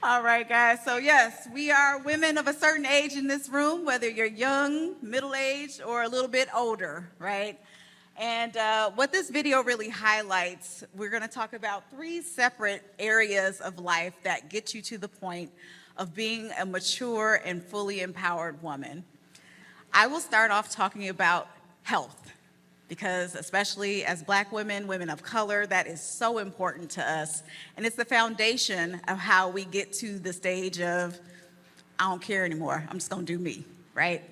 All right, guys. So yes, we are women of a certain age in this room, whether you're young, middle-aged, or a little bit older, right? And what this video really highlights, we're going to talk about 3 separate areas of life that get you to the point of being a mature and fully empowered woman. I will start off talking about health, because especially as Black women, women of color, that is so important to us. And it's the foundation of how we get to the stage of, I don't care anymore, I'm just gonna do me, right?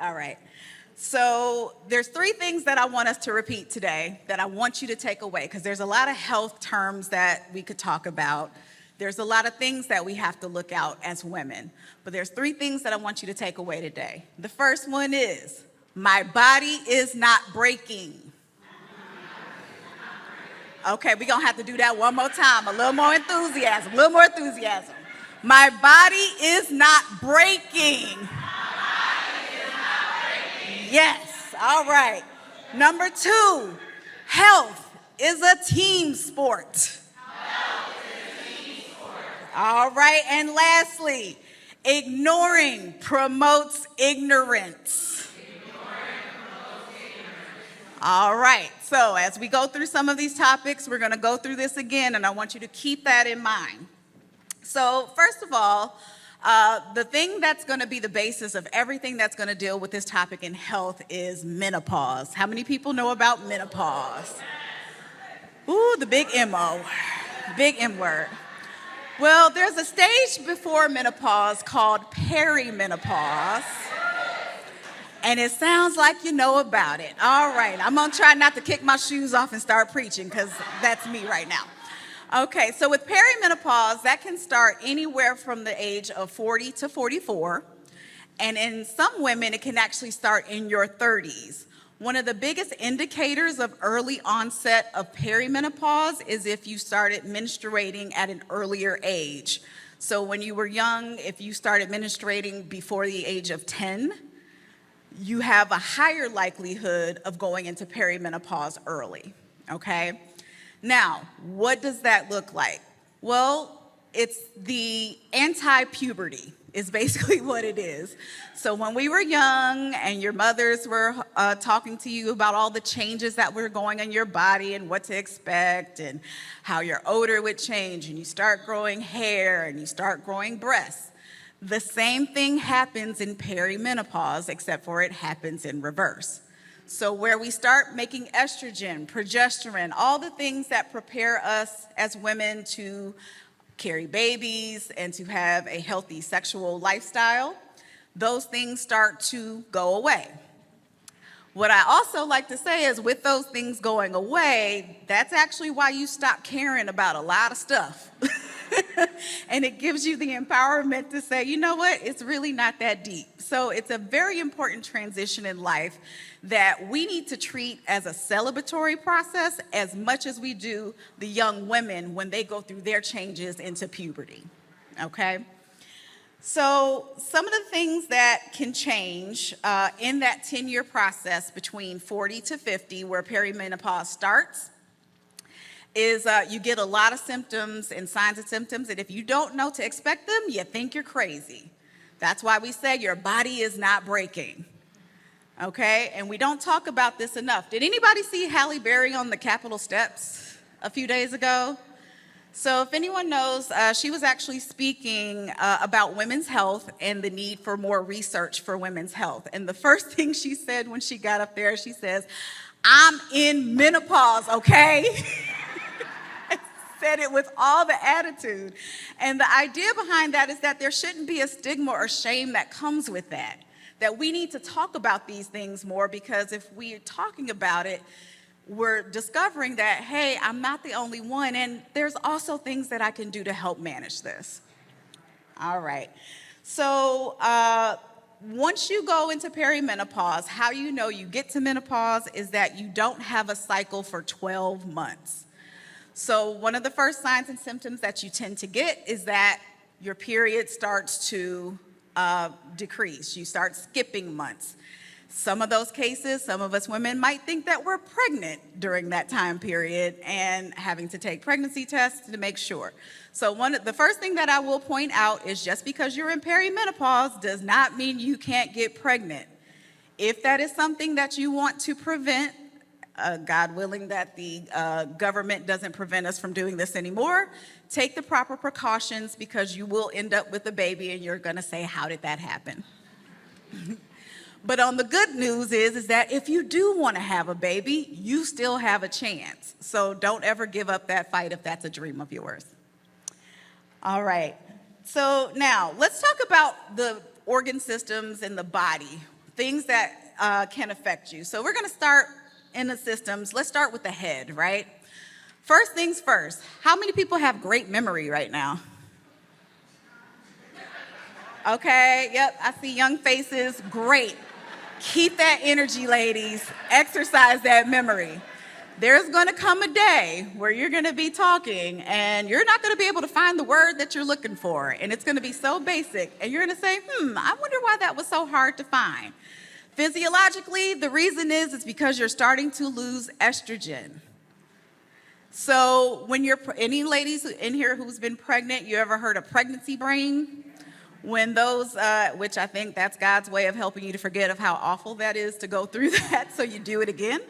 All right. So there's 3 things that I want us to repeat today that I want you to take away, because there's a lot of health terms that we could talk about. There's a lot of things that we have to look out as women. But there's 3 things that I want you to take away today. The first one is, my body is not breaking. Okay, we're gonna have to do that one more time. A little more enthusiasm, My body is not breaking. Yes, all right. Number 2, health is a team sport. All right, and lastly, ignoring promotes ignorance. All right, so as we go through some of these topics, we're going to go through this again, and I want you to keep that in mind. So first of all, the thing that's going to be the basis of everything that's going to deal with this topic in health is menopause. How many people know about menopause? Ooh, the big M-O, big M word. Well, there's a stage before menopause called perimenopause. And it sounds like you know about it. All right, I'm gonna try not to kick my shoes off and start preaching, because that's me right now. Okay, so with perimenopause, that can start anywhere from the age of 40 to 44. And in some women, it can actually start in your 30s. One of the biggest indicators of early onset of perimenopause is if you started menstruating at an earlier age. So when you were young, if you started menstruating before the age of 10, you have a higher likelihood of going into perimenopause early, okay? Now, what does that look like? Well, it's the anti-puberty is basically what it is. So when we were young and your mothers were talking to you about all the changes that were going on in your body and what to expect and how your odor would change and you start growing hair and you start growing breasts, the same thing happens in perimenopause, except for it happens in reverse. So where we start making estrogen, progesterone, all the things that prepare us as women to carry babies and to have a healthy sexual lifestyle, those things start to go away. What I also like to say is with those things going away, that's actually why you stop caring about a lot of stuff. And it gives you the empowerment to say, you know what, it's really not that deep. So it's a very important transition in life that we need to treat as a celebratory process as much as we do the young women when they go through their changes into puberty, okay? So some of the things that can change in that 10-year process between 40 to 50, where perimenopause starts, is you get a lot of symptoms and signs and symptoms, and if you don't know to expect them, you think you're crazy. That's why we say your body is not breaking, okay? And we don't talk about this enough. Did anybody see Halle Berry on the Capitol steps a few days ago? So if anyone knows, she was actually speaking about women's health and the need for more research for women's health. And the first thing she said when she got up there, she says, "I'm in menopause, okay?" Said it with all the attitude. And the idea behind that is that there shouldn't be a stigma or shame that comes with that. That we need to talk about these things more, because if we're talking about it, we're discovering that, hey, I'm not the only one, and there's also things that I can do to help manage this. All right. So once you go into perimenopause, how you know you get to menopause is that you don't have a cycle for 12 months. So one of the first signs and symptoms that you tend to get is that your period starts to decrease. You start skipping months. Some of those cases, some of us women might think that we're pregnant during that time period and having to take pregnancy tests to make sure. So the first thing that I will point out is just because you're in perimenopause does not mean you can't get pregnant. If that is something that you want to prevent, God willing that the government doesn't prevent us from doing this anymore, take the proper precautions because you will end up with a baby and you're gonna say, how did that happen? But on the good news is that if you do want to have a baby, you still have a chance. So don't ever give up that fight if that's a dream of yours. All right. So now let's talk about the organ systems in the body, things that can affect you. So we're going to start in the systems. Let's start with the head, right? First things first, how many people have great memory right now? Okay, yep, I see young faces. Great. Keep that energy, ladies. Exercise that memory. There's going to come a day where you're going to be talking and you're not going to be able to find the word that you're looking for. And it's going to be so basic. And you're going to say, I wonder why that was so hard to find. Physiologically, the reason is because you're starting to lose estrogen. So when any ladies in here who's been pregnant, you ever heard of pregnancy brain? When those, which I think that's God's way of helping you to forget of how awful that is to go through that, so you do it again.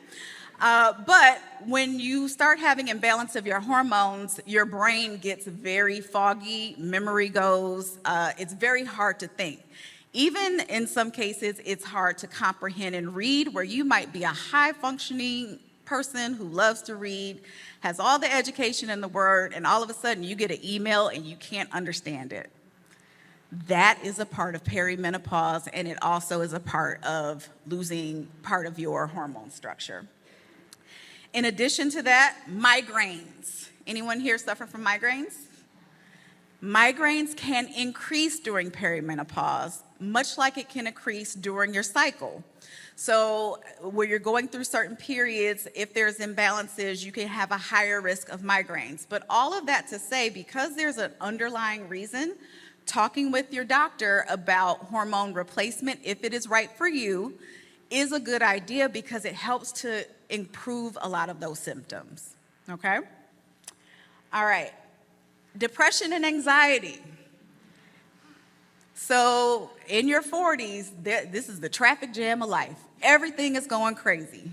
But when you start having imbalance of your hormones, your brain gets very foggy, memory goes, it's very hard to think. Even in some cases, it's hard to comprehend and read, where you might be a high-functioning person who loves to read, has all the education in the word, and all of a sudden you get an email and you can't understand it. That is a part of perimenopause, and it also is a part of losing part of your hormone structure. In addition to that, migraines. Anyone here suffer from migraines? Migraines can increase during perimenopause, much like it can increase during your cycle. So where you're going through certain periods, if there's imbalances, you can have a higher risk of migraines. But all of that to say, because there's an underlying reason, talking with your doctor about hormone replacement, if it is right for you, is a good idea because it helps to improve a lot of those symptoms, okay? All right, depression and anxiety. So in your 40s, this is the traffic jam of life. Everything is going crazy.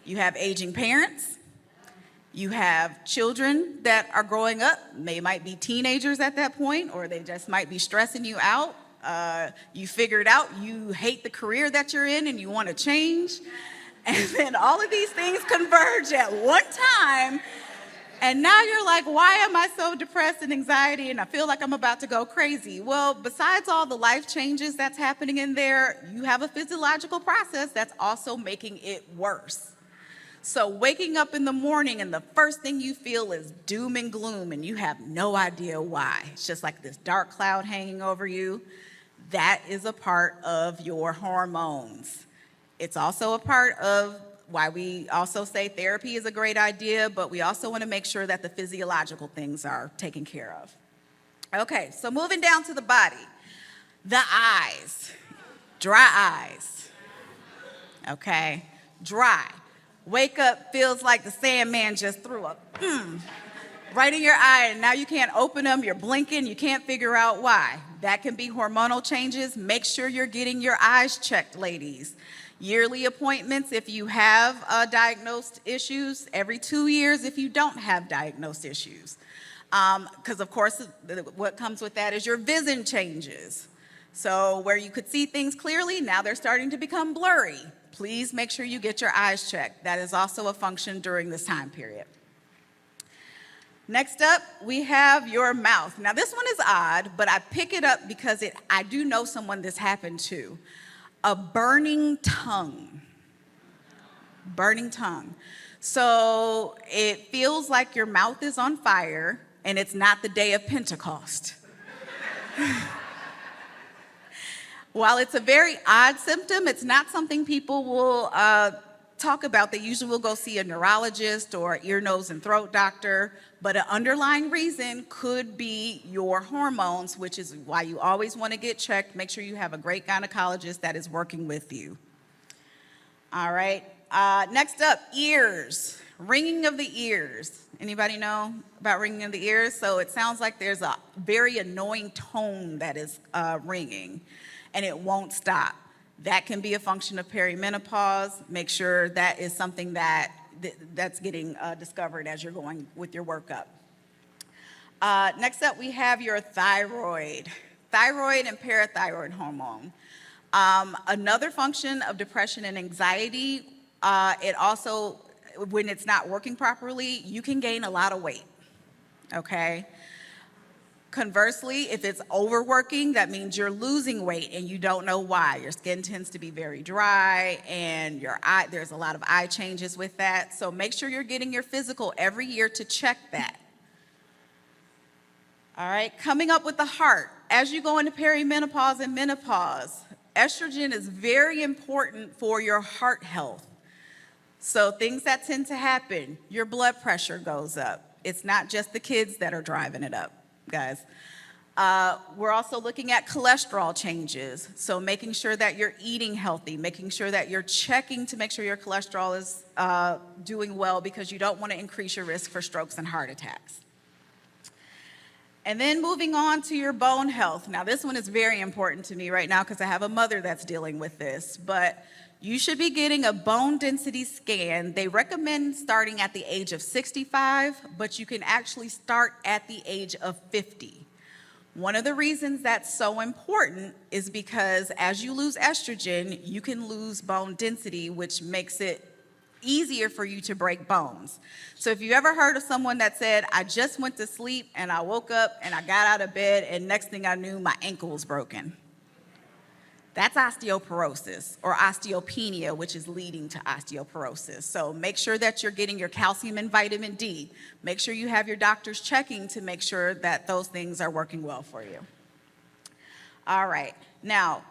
You have aging parents. You have children that are growing up. They might be teenagers at that point, or they just might be stressing you out. You figured out you hate the career that you're in and you want to change. And then all of these things converge at one time. And now you're like, why am I so depressed and anxiety and I feel like I'm about to go crazy? Well, besides all the life changes that's happening in there, you have a physiological process that's also making it worse. So waking up in the morning and the first thing you feel is doom and gloom and you have no idea why. It's just like this dark cloud hanging over you. That is a part of your hormones. It's also a part of why we also say therapy is a great idea, but we also want to make sure that the physiological things are taken care of. Okay, so moving down to the body. The eyes. Dry eyes. Okay, dry. Wake up, feels like the Sandman just threw up right in your eye, and now you can't open them, you're blinking, you can't figure out why. That can be hormonal changes. Make sure you're getting your eyes checked, ladies. Yearly appointments if you have diagnosed issues, every 2 years if you don't have diagnosed issues. Because of course, what comes with that is your vision changes. So where you could see things clearly, now they're starting to become blurry. Please make sure you get your eyes checked. That is also a function during this time period. Next up, we have your mouth. Now this one is odd, but I pick it up because I do know someone this happened to. A burning tongue. Burning tongue. So it feels like your mouth is on fire and it's not the day of Pentecost. While it's a very odd symptom, it's not something people will talk about. They usually will go see a neurologist or ear, nose, and throat doctor, but an underlying reason could be your hormones, which is why you always want to get checked. Make sure you have a great gynecologist that is working with you. All right. Next up, ears. Ringing of the ears. Anybody know about ringing of the ears? So it sounds like there's a very annoying tone that is ringing, and it won't stop. That can be a function of perimenopause. Make sure that is something that's getting discovered as you're going with your workup. Next up, we have your thyroid. Thyroid and parathyroid hormone. Another function of depression and anxiety, it also, when it's not working properly, you can gain a lot of weight, okay? Conversely, if it's overworking, that means you're losing weight and you don't know why. Your skin tends to be very dry and there's a lot of eye changes with that. So make sure you're getting your physical every year to check that. All right, coming up with the heart. As you go into perimenopause and menopause, estrogen is very important for your heart health. So things that tend to happen, your blood pressure goes up. It's not just the kids that are driving it up, guys. We're also looking at cholesterol changes. So making sure that you're eating healthy, making sure that you're checking to make sure your cholesterol is doing well, because you don't want to increase your risk for strokes and heart attacks. And then moving on to your bone health. Now, this one is very important to me right now because I have a mother that's dealing with this, but you should be getting a bone density scan. They recommend starting at the age of 65, but you can actually start at the age of 50. One of the reasons that's so important is because as you lose estrogen, you can lose bone density, which makes it easier for you to break bones. So if you ever heard of someone that said, I just went to sleep and I woke up and I got out of bed and next thing I knew my ankle was broken. That's osteoporosis or osteopenia, which is leading to osteoporosis. So make sure that you're getting your calcium and vitamin D. Make sure you have your doctors checking to make sure that those things are working well for you. All right, now,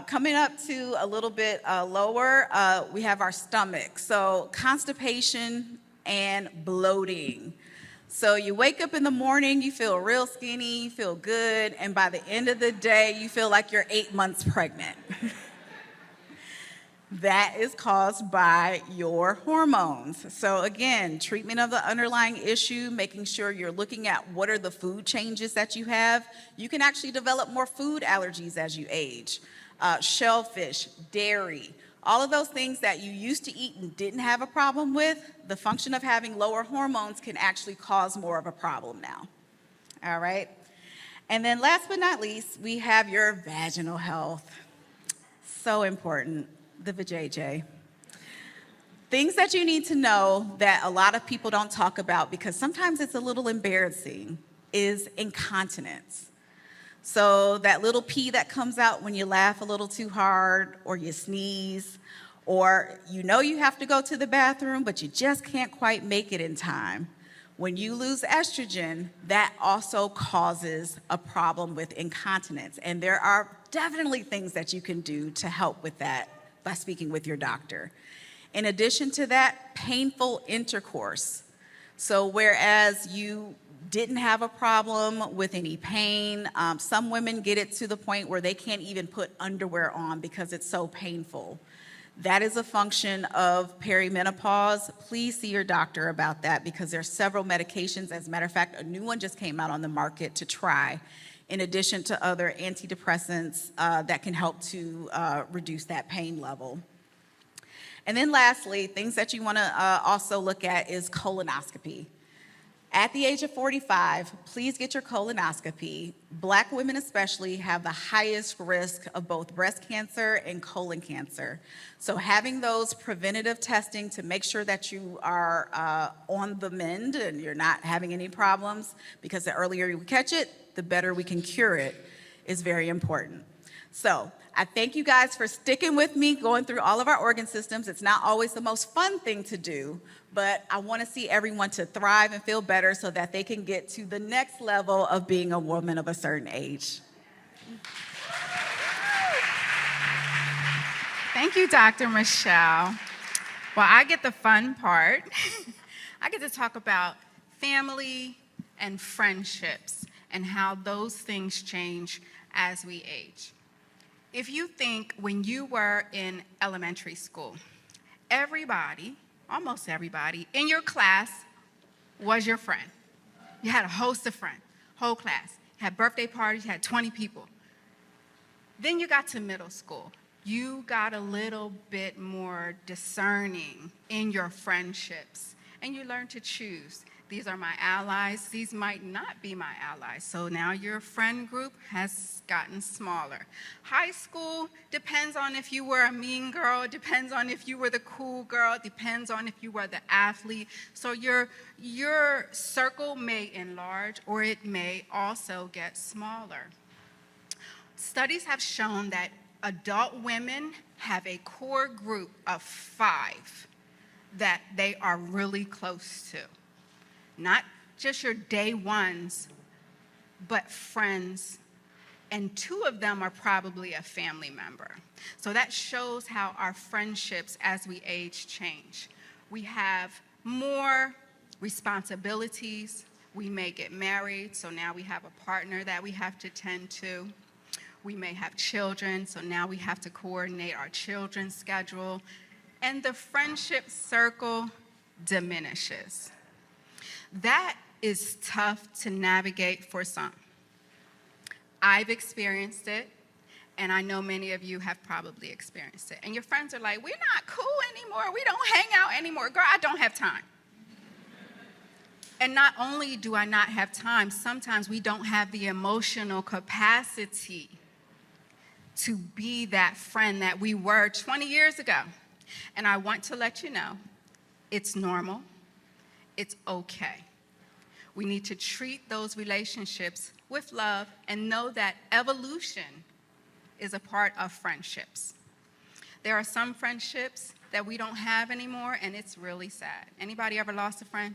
coming up to a little bit lower, we have our stomach. So constipation and bloating. So you wake up in the morning, you feel real skinny, you feel good, and by the end of the day, you feel like you're 8 months pregnant. That is caused by your hormones. So again, treatment of the underlying issue, making sure you're looking at what are the food changes that you have. You can actually develop more food allergies as you age. Shellfish, dairy, all of those things that you used to eat and didn't have a problem with, the function of having lower hormones can actually cause more of a problem now. All right? And then last but not least, we have your vaginal health. So important, the vajayjay. Things that you need to know that a lot of people don't talk about because sometimes it's a little embarrassing is incontinence. So that little pee that comes out when you laugh a little too hard or you sneeze, or you know you have to go to the bathroom, but you just can't quite make it in time. When you lose estrogen, that also causes a problem with incontinence. And there are definitely things that you can do to help with that by speaking with your doctor. In addition to that, painful intercourse. So whereas you didn't have a problem with any pain, some women get it to the point where they can't even put underwear on because it's so painful. That is a function of perimenopause. Please see your doctor about that because there are several medications. As a matter of fact, a new one just came out on the market to try, in addition to other antidepressants that can help to reduce that pain level. And then lastly, things that you want to also look at is colonoscopy. At the age of 45, please get your colonoscopy. Black women especially have the highest risk of both breast cancer and colon cancer. So having those preventative testing to make sure that you are on the mend and you're not having any problems, because the earlier you catch it, the better we can cure it, is very important. So I thank you guys for sticking with me, going through all of our organ systems. It's not always the most fun thing to do, but I want to see everyone to thrive and feel better so that they can get to the next level of being a woman of a certain age. Thank you, Dr. Michelle. Well, I get the fun part. I get to talk about family and friendships and how those things change as we age. If you think when you were in elementary school everybody, almost everybody, in your class was your friend. You had a host of friends, whole class. You had birthday parties, you had 20 people. Then you got to middle school. You got a little bit more discerning in your friendships, and you learned to choose. These are my allies. These might not be my allies. So now your friend group has gotten smaller. High school depends on if you were a mean girl. It depends on if you were the cool girl. It depends on if you were the athlete. So your circle may enlarge, or it may also get smaller. Studies have shown that adult women have a core group of 5 that they are really close to. Not just your day ones, but friends. And 2 of them are probably a family member. So that shows how our friendships as we age change. We have more responsibilities. We may get married, so now we have a partner that we have to tend to. We may have children, so now we have to coordinate our children's schedule. And the friendship circle diminishes. That is tough to navigate for some. I've experienced it, and I know many of you have probably experienced it. And your friends are like, we're not cool anymore. We don't hang out anymore. Girl, I don't have time. And not only do I not have time, sometimes we don't have the emotional capacity to be that friend that we were 20 years ago. And I want to let you know, it's normal. It's okay. We need to treat those relationships with love and know that evolution is a part of friendships. There are some friendships that we don't have anymore, and it's really sad. Anybody ever lost a friend?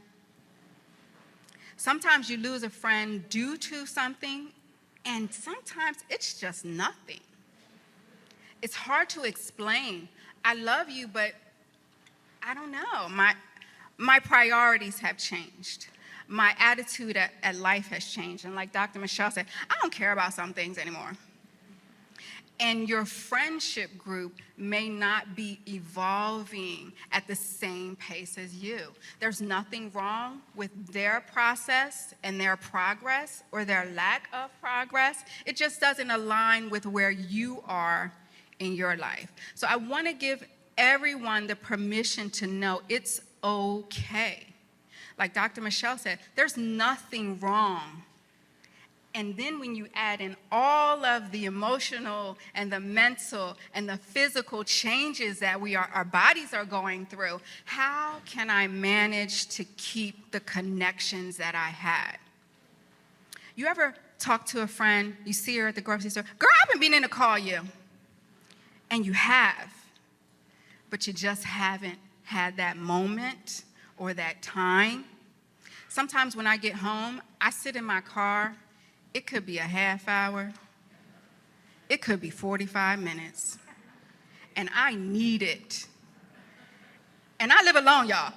Sometimes you lose a friend due to something, and sometimes it's just nothing. It's hard to explain. I love you, but I don't know. My priorities have changed. My attitude at life has changed. And like Dr. Michelle said, I don't care about some things anymore. And your friendship group may not be evolving at the same pace as you. There's nothing wrong with their process and their progress or their lack of progress. It just doesn't align with where you are in your life. So I want to give everyone the permission to know it's okay. Like Dr. Michelle said, there's nothing wrong. And then when you add in all of the emotional and the mental and the physical changes that our bodies are going through, how can I manage to keep the connections that I had? You ever talk to a friend, you see her at the grocery store, girl, I've been meaning to call you. And you have, but you just haven't had that moment or that time. Sometimes when I get home, I sit in my car. It could be a half hour. It could be 45 minutes. And I need it. And I live alone, y'all.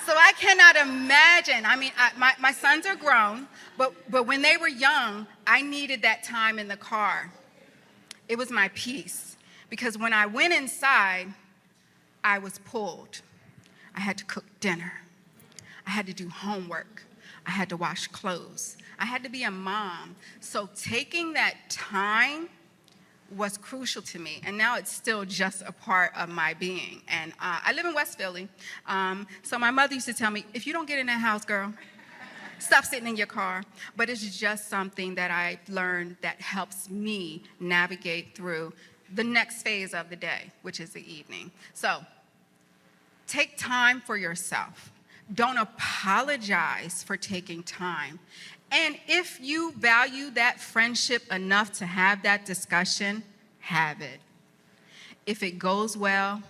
So I cannot imagine. I mean, my sons are grown, but when they were young, I needed that time in the car. It was my peace. Because when I went inside, I was pulled. I had to cook dinner. I had to do homework. I had to wash clothes. I had to be a mom. So taking that time was crucial to me, and now it's still just a part of my being. And I live in West Philly, so my mother used to tell me, if you don't get in that house, girl, stop sitting in your car. But it's just something that I learned that helps me navigate through the next phase of the day, which is the evening. So take time for yourself. Don't apologize for taking time. And if you value that friendship enough to have that discussion, have it. If it goes well,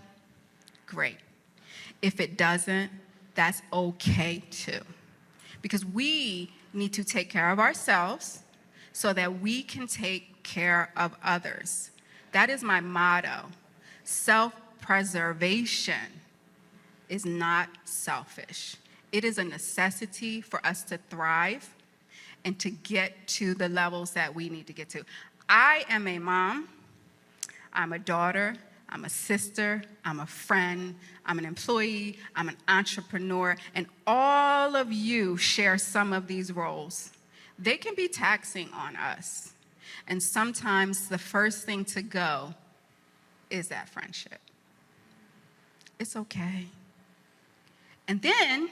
great. If it doesn't, that's okay too. Because we need to take care of ourselves so that we can take care of others. That is my motto. Self-preservation is not selfish. It is a necessity for us to thrive and to get to the levels that we need to get to. I am a mom. I'm a daughter, I'm a sister, I'm a friend, I'm an employee, I'm an entrepreneur, and all of you share some of these roles. They can be taxing on us. And sometimes the first thing to go is that friendship. It's okay. And then,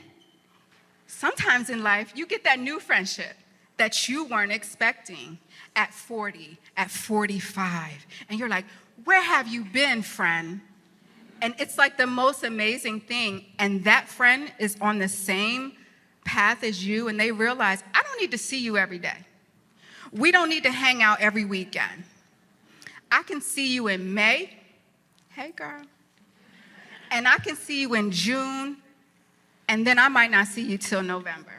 sometimes in life, you get that new friendship that you weren't expecting at 40, at 45. And you're like, where have you been, friend? And it's like the most amazing thing. And that friend is on the same path as you, and they realize, I don't need to see you every day. We don't need to hang out every weekend. I can see you in May. Hey, girl. And I can see you in June, and then I might not see you till November.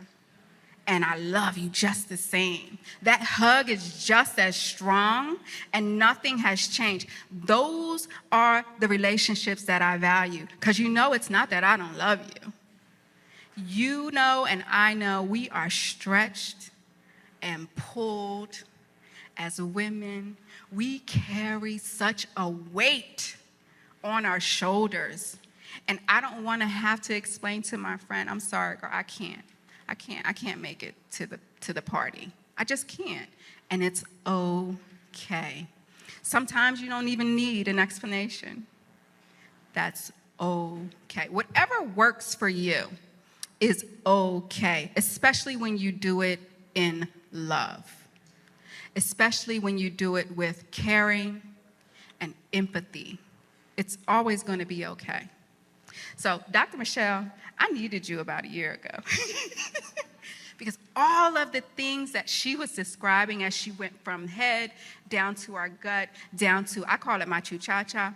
And I love you just the same. That hug is just as strong, and nothing has changed. Those are the relationships that I value, because you know it's not that I don't love you. You know and I know we are stretched and pulled as women. We carry such a weight on our shoulders. And I don't want to have to explain to my friend, I'm sorry, girl, I can't make it to the party. I just can't. And it's okay. Sometimes you don't even need an explanation. That's okay. Whatever works for you is okay, especially when you do it in love, especially when you do it with caring and empathy. It's always going to be okay. So, Dr. Michelle, I needed you about a year ago because all of the things that she was describing as she went from head down to our gut, down to, I call it my chu-cha-cha,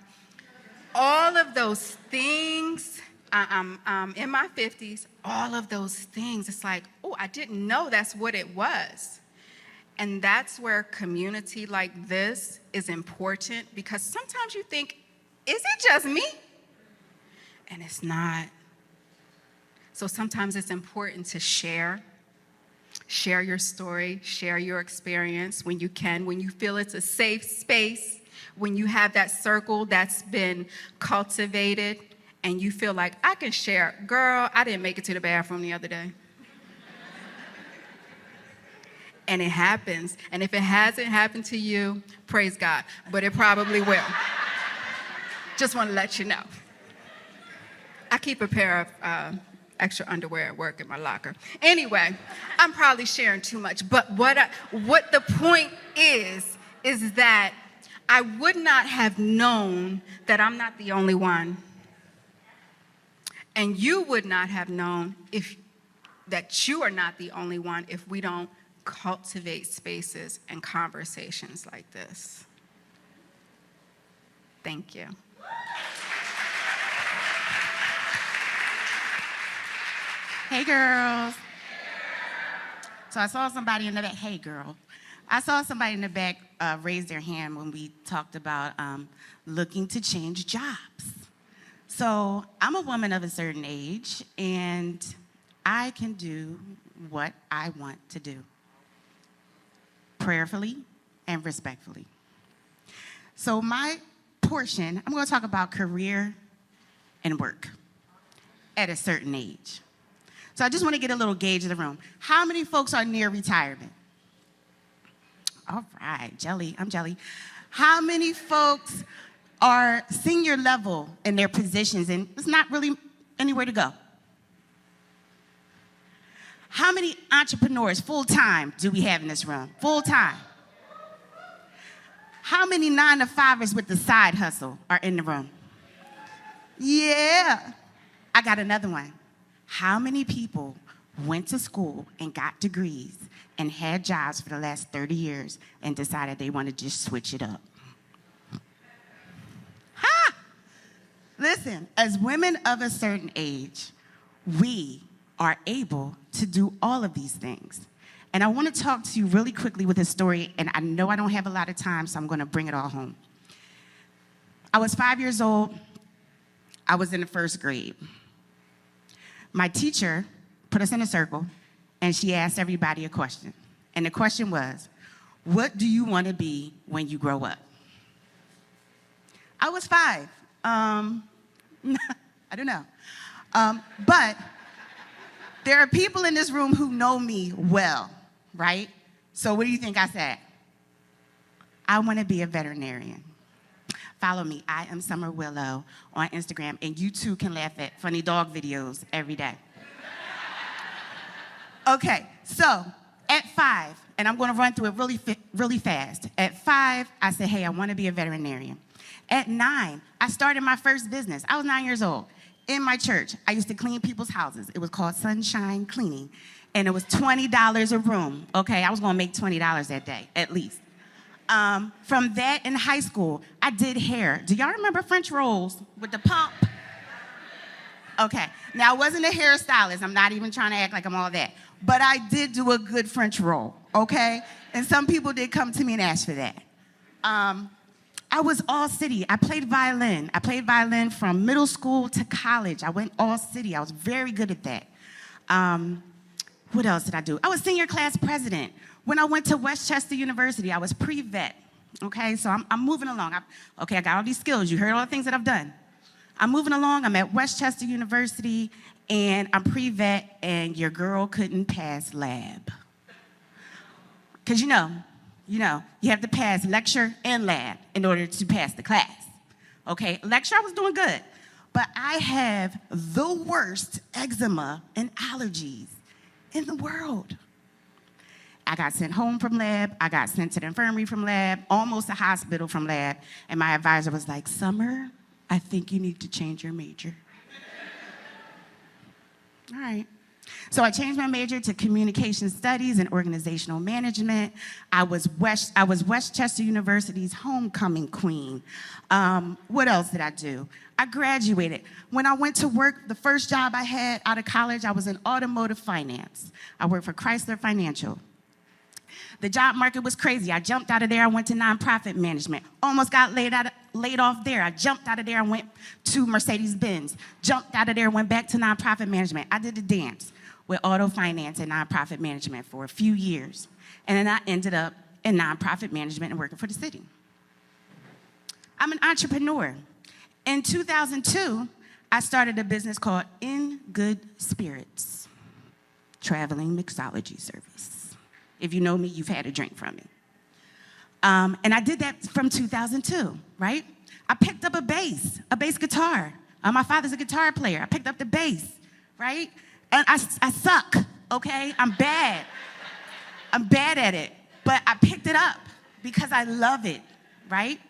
all of those things, I'm in my 50s, all of those things, it's like, oh, I didn't know that's what it was. And that's where community like this is important, because sometimes you think, is it just me? And it's not. So sometimes it's important to share your story, share your experience when you can, when you feel it's a safe space, when you have that circle that's been cultivated and you feel like, I can share. Girl, I didn't make it to the bathroom the other day. And it happens. And if it hasn't happened to you, praise God. But it probably will. Just want to let you know. I keep a pair of extra underwear at work in my locker. Anyway, I'm probably sharing too much. But what the point is that I would not have known that I'm not the only one. And you would not have known that you are not the only one if we don't cultivate spaces and conversations like this. Thank you. Hey, girls. So I saw somebody in the back. Hey, girl. I saw somebody in the back raise their hand when we talked about looking to change jobs. So I'm a woman of a certain age, and I can do what I want to do, prayerfully and respectfully. So my portion, I'm going to talk about career and work at a certain age. So I just want to get a little gauge of the room. How many folks are near retirement? All right, I'm jelly. How many folks are senior level in their positions and there's not really anywhere to go? How many entrepreneurs full-time do we have in this room? Full-time. How many 9-to-5ers with the side hustle are in the room? Yeah. I got another one. How many people went to school and got degrees and had jobs for the last 30 years and decided they want to just switch it up? Ha! Listen, as women of a certain age, we are able to do all of these things. And I want to talk to you really quickly with a story, and I know I don't have a lot of time, so I'm going to bring it all home. I was 5 years old. I was in the first grade. My teacher put us in a circle, and she asked everybody a question. And the question was, what do you want to be when you grow up? I was 5. I don't know. But there are people in this room who know me well, right? So what do you think I said? I want to be a veterinarian. Follow me. I am Summer Willow on Instagram, and you too can laugh at funny dog videos every day. Okay, so at 5, and I'm going to run through it really fast. At 5, I said, hey, I want to be a veterinarian. At 9, I started my first business. I was 9 years old. In my church, I used to clean people's houses. It was called Sunshine Cleaning, and it was $20 a room. Okay, I was going to make $20 that day, at least. From that in high school, I did hair. Do y'all remember French rolls with the pump? Okay, now I wasn't a hairstylist. I'm not even trying to act like I'm all that. But I did do a good French roll, okay? And some people did come to me and ask for that. I was all city. I played violin. I played violin from middle school to college. I went all city. I was very good at that. What else did I do? I was senior class president. When I went to Westchester University, I was pre-vet. Okay, so I'm moving along. I got all these skills. You heard all the things that I've done. I'm moving along. I'm at Westchester University, and I'm pre-vet, and your girl couldn't pass lab. Because you have to pass lecture and lab in order to pass the class. Okay, lecture, I was doing good. But I have the worst eczema and allergies in the world. I got sent home from lab. I got sent to the infirmary from lab, almost a hospital from lab. And my advisor was like, Summer, I think you need to change your major. All right. So I changed my major to communication studies and organizational management. I was Westchester University's homecoming queen. What else did I do? I graduated. When I went to work, the first job I had out of college, I was in automotive finance. I worked for Chrysler Financial. The job market was crazy. I jumped out of there. I went to nonprofit management. Almost got laid off there. I jumped out of there and went to Mercedes-Benz. Jumped out of there and went back to nonprofit management. I did the dance with auto finance and nonprofit management for a few years. And then I ended up in nonprofit management and working for the city. I'm an entrepreneur. In 2002, I started a business called In Good Spirits, traveling mixology service. If you know me, you've had a drink from me. And I did that from 2002, right? I picked up a bass guitar. My father's a guitar player. I picked up the bass, right? And I suck, okay? I'm bad. I'm bad at it. But I picked it up because I love it, right?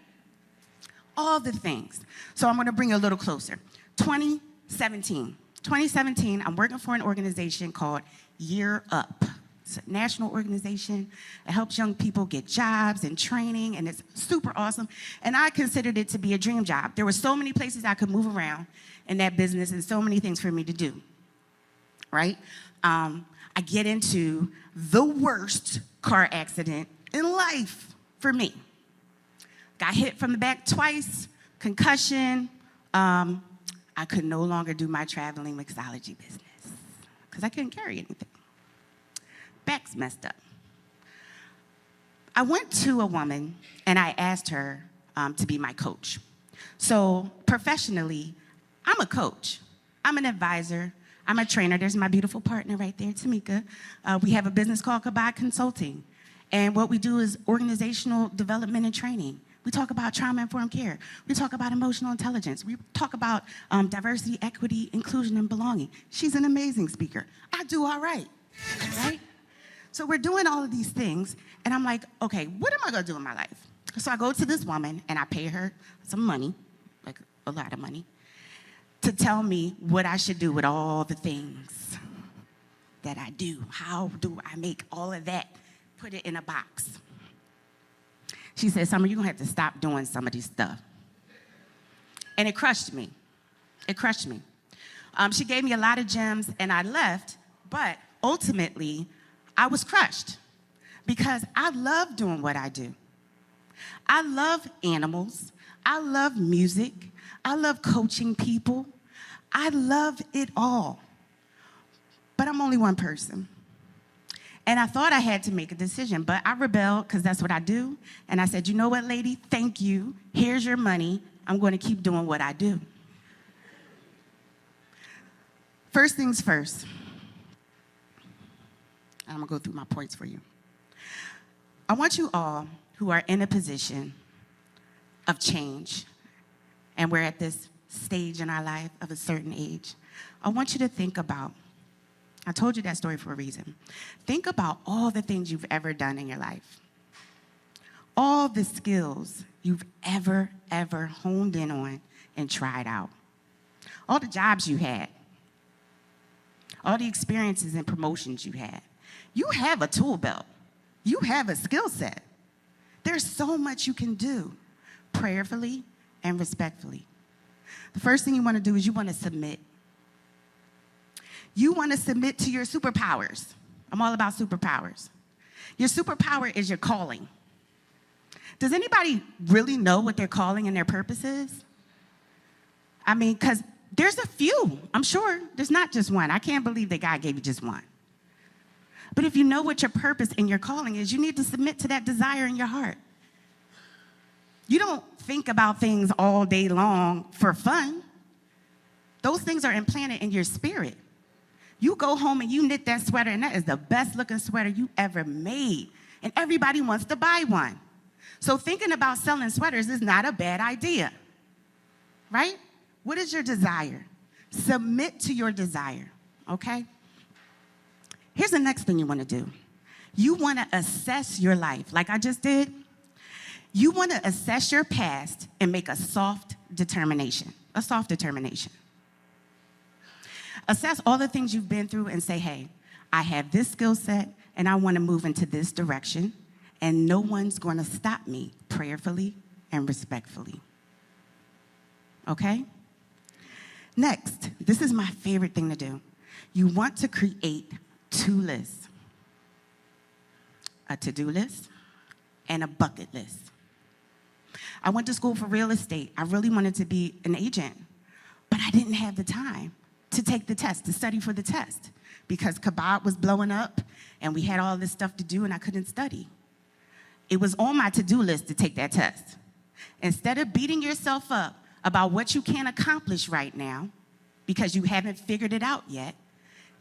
All the things. So I'm gonna bring you a little closer. 2017, I'm working for an organization called Year Up. It's a national organization that helps young people get jobs and training, and it's super awesome. And I considered it to be a dream job. There were so many places I could move around in that business and so many things for me to do, right? I get into the worst car accident in life for me. Got hit from the back twice, concussion. I could no longer do my traveling mixology business because I couldn't carry anything. Back's messed up. I went to a woman and I asked her to be my coach. So professionally, I'm a coach. I'm an advisor. I'm a trainer. There's my beautiful partner right there, Tamika. We have a business called Kabod Consulting. And what we do is organizational development and training. We talk about trauma-informed care. We talk about emotional intelligence. We talk about diversity, equity, inclusion, and belonging. She's an amazing speaker. I do all right, right? So we're doing all of these things, and I'm like, okay, what am I gonna do in my life? So I go to this woman, and I pay her some money, like a lot of money, to tell me what I should do with all the things that I do. How do I make all of that, put it in a box? She said, Summer, you're gonna have to stop doing some of this stuff. And it crushed me. It crushed me. She gave me a lot of gems, and I left, but ultimately, I was crushed because I love doing what I do. I love animals. I love music. I love coaching people. I love it all. But I'm only one person. And I thought I had to make a decision, but I rebelled because that's what I do. And I said, you know what, lady? Thank you. Here's your money. I'm going to keep doing what I do. First things first. I'm going to go through my points for you. I want you all who are in a position of change, and we're at this stage in our life of a certain age, I want you to think about, I told you that story for a reason. Think about all the things you've ever done in your life. All the skills you've ever honed in on and tried out. All the jobs you had. All the experiences and promotions you had. You have a tool belt. You have a skill set. There's so much you can do prayerfully and respectfully. The first thing you want to do is you want to submit. You want to submit to your superpowers. I'm all about superpowers. Your superpower is your calling. Does anybody really know what their calling and their purpose is? I mean, because there's a few. I'm sure there's not just one. I can't believe that God gave you just one. But if you know what your purpose and your calling is, you need to submit to that desire in your heart. You don't think about things all day long for fun. Those things are implanted in your spirit. You go home and you knit that sweater, and that is the best looking sweater you ever made. And everybody wants to buy one. So thinking about selling sweaters is not a bad idea, right? What is your desire? Submit to your desire, okay? Here's the next thing you want to do. You want to assess your life, like I just did. You want to assess your past and make a soft determination, Assess all the things you've been through and say, hey, I have this skill set and I want to move into this direction, and no one's going to stop me prayerfully and respectfully. Okay? Next, this is my favorite thing to do. You want to create 2 lists. A to-do list and a bucket list. I went to school for real estate. I really wanted to be an agent, but I didn't have the time to take the test, to study for the test, because Kabod was blowing up and we had all this stuff to do and I couldn't study. It was on my to-do list to take that test. Instead of beating yourself up about what you can't accomplish right now because you haven't figured it out yet,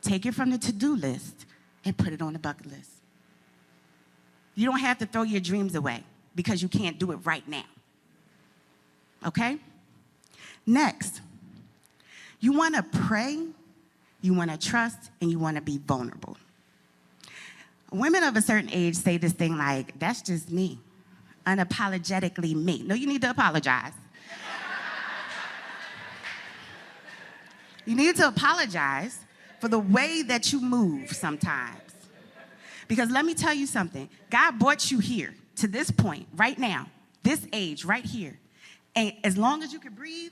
take it from the to-do list and put it on the bucket list. You don't have to throw your dreams away because you can't do it right now. Okay? Next, you want to pray, you want to trust, and you want to be vulnerable. Women of a certain age say this thing like, that's just me, unapologetically me. No, you need to apologize. You need to apologize for the way that you move sometimes. Because let me tell you something. God brought you here to this point right now, this age right here. And as long as you can breathe,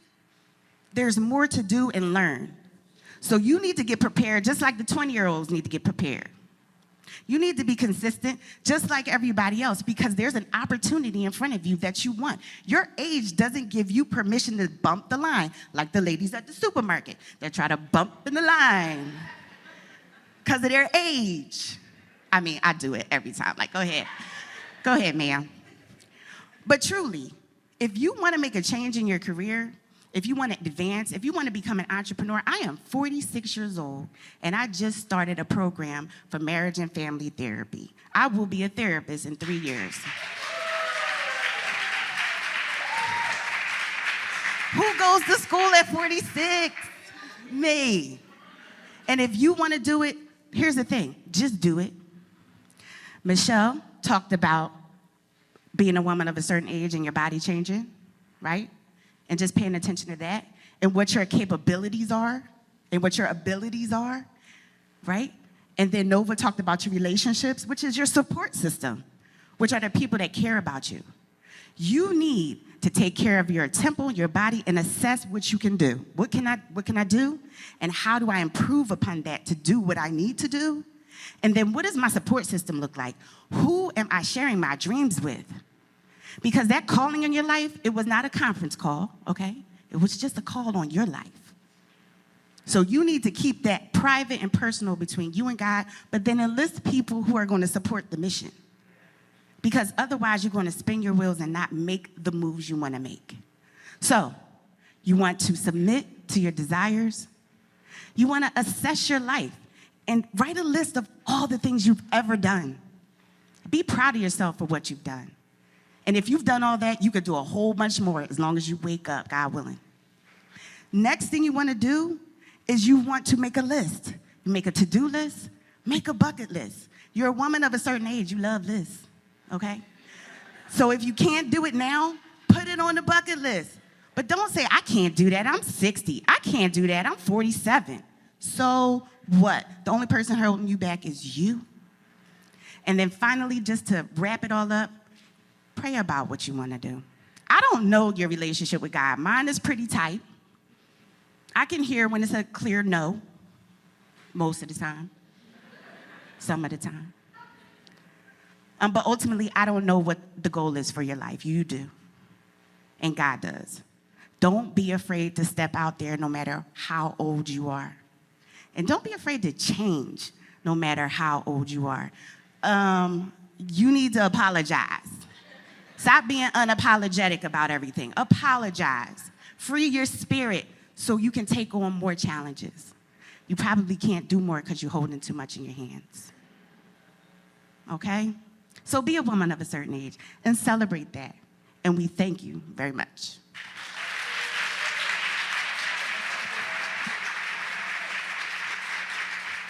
there's more to do and learn. So you need to get prepared just like the 20-year-olds need to get prepared. You need to be consistent just like everybody else because there's an opportunity in front of you that you want. Your age doesn't give you permission to bump the line like the ladies at the supermarket that try to bump in the line because of their age. I mean, I do it every time. Like, go ahead, ma'am. But truly, if you want to make a change in your career, if you want to advance, if you want to become an entrepreneur, I am 46 years old, and I just started a program for marriage and family therapy. I will be a therapist in 3 years. Who goes to school at 46? Me. And if you want to do it, here's the thing, just do it. Michelle talked about being a woman of a certain age and your body changing, right? And just paying attention to that and what your capabilities are and what your abilities are, right? And then Nova talked about your relationships, which is your support system, which are the people that care about you. You need to take care of your temple, your body, and assess what you can do. What can I do? And how do I improve upon that to do what I need to do? And then what does my support system look like? Who am I sharing my dreams with? Because that calling in your life, it was not a conference call, okay? It was just a call on your life. So you need to keep that private and personal between you and God, but then enlist people who are going to support the mission. Because otherwise, you're going to spin your wheels and not make the moves you want to make. So, you want to submit to your desires. You want to assess your life and write a list of all the things you've ever done. Be proud of yourself for what you've done. And if you've done all that, you could do a whole bunch more as long as you wake up, God willing. Next thing you want to do is you want to make a list. You make a to-do list, make a bucket list. You're a woman of a certain age, you love lists, okay? So if you can't do it now, put it on the bucket list. But don't say, I can't do that, I'm 60. I can't do that, I'm 47. So what? The only person holding you back is you. And then finally, just to wrap it all up, pray about what you want to do. I don't know your relationship with God. Mine is pretty tight. I can hear when it's a clear no, most of the time, some of the time. But ultimately, I don't know what the goal is for your life. You do, and God does. Don't be afraid to step out there no matter how old you are. And don't be afraid to change no matter how old you are. You need to apologize. Stop being unapologetic about everything. Apologize. Free your spirit so you can take on more challenges. You probably can't do more because you're holding too much in your hands. Okay? So be a woman of a certain age and celebrate that. And we thank you very much.